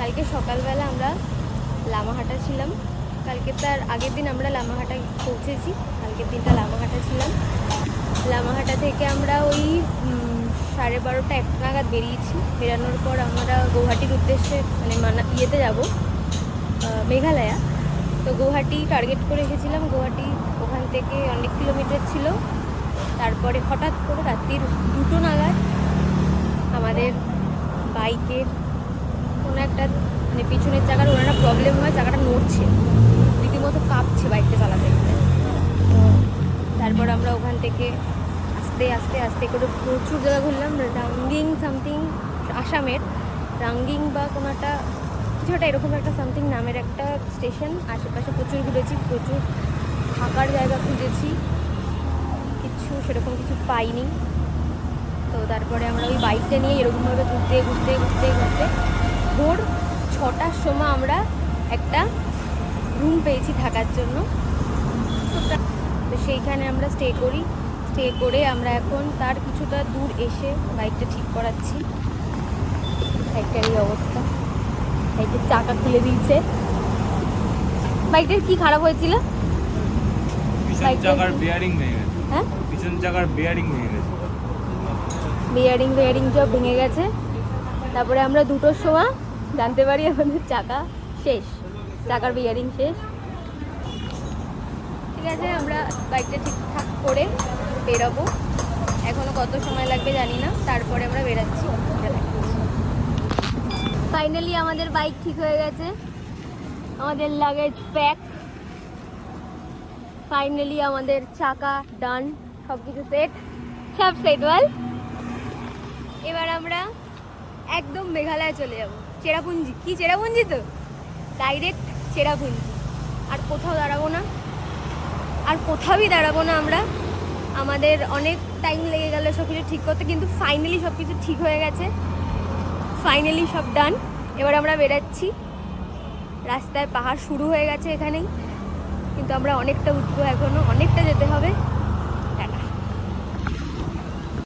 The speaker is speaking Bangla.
কালকে সকালবেলা আমরা লামাহাটা ছিলাম। কালকে তার আগের দিন আমরা লামাহাটায় পৌঁছেছি। কালকের দিনটা লামাহাটা ছিলাম। লামাহাটা থেকে আমরা ওই 12:30 একটা নাগাদ বেরিয়েছি। বেরানোর পর আমরা গৌহাটির উদ্দেশ্যে মানে ইয়েতে যাব, মেঘালয়া। তো গৌহাটি টার্গেট করে এসেছিলাম। গৌহাটি ওখান থেকে অনেক কিলোমিটার ছিল। তারপরে হঠাৎ করে রাত্রির 2টো নাগাদ আমাদের বাইকের কোনো একটা মানে পিছনের চাকার ওনারা প্রবলেম হয়, চাকাটা নড়ছে, রীতিমতো কাঁপছে বাইকটা চালাতে। তো তারপর আমরা ওখান থেকে আস্তে আস্তে আস্তে করে প্রচুর জায়গা ঘুরলাম। রাঙ্গিং সামথিং, আসামের রাঙ্গিং বা কোনো একটা কিছু একটা এরকম একটা সামথিং নামের একটা স্টেশন। আশেপাশে প্রচুর ঘুরেছি, প্রচুর থাকার জায়গা খুঁজেছি, সেরকম কিছু পাইনি। তো তারপরে আমরা ওই বাইকটা নিয়ে এরকমভাবে ঘুরতে ঘুরতে ঘুরতে ঘুরতে ভোর 6টার সময় আমরা একটা রুম পেয়েছি থাকার জন্য। তো সেইখানে আমরা স্টে করে আমরা এখন তার কিছুটা দূর এসে বাইকটা ঠিক করাচ্ছি। বাইকটার এই অবস্থা, বাইকের চাকা খুলে দিয়েছে। বাইকটার কি খারাপ হয়েছিল? চাকার বেয়ারিং ভেঙে গেছে। হ্যাঁ, পিছন চাকার বেয়ারিং ভেঙে গেছে। বেয়ারিং সব ভেঙে গেছে। তারপরে আমরা 2টোর সময় জানতে পারি আমাদের চাকা শেষ, চাকার বেয়ারিং শেষ। ঠিক আছে, আমরা বাইকটা ঠিকঠাক করে বেরোবো। এখনো কত সময় লাগবে জানি না। তারপরে আমরা বেরাচ্ছি। ফাইনালি আমাদের বাইক ঠিক হয়ে গেছে, আমাদের লাগেজ প্যাক, ফাইনালি আমাদের চাকা ডান, সব কিছু সব সেট বল। এবার আমরা একদম মেঘালয় চলে যাব। চেরাপুঞ্জি, কি চেরাপুঞ্জি? তো ডাইরেক্ট চেরাপুঞ্জি। আর কোথাও দাঁড়াবো না, আর কোথাওই দাঁড়াবো না আমরা। আমাদের অনেক টাইম লেগে গেল সব কিছু ঠিক করতে, কিন্তু ফাইনালি সব কিছু ঠিক হয়ে গেছে, ফাইনালি সব ডান। এবার আমরা বেরাচ্ছি। রাস্তায় পাহাড় শুরু হয়ে গেছে এখানেই, কিন্তু আমরা অনেকটা উঠবো, এখনো অনেকটা যেতে হবে।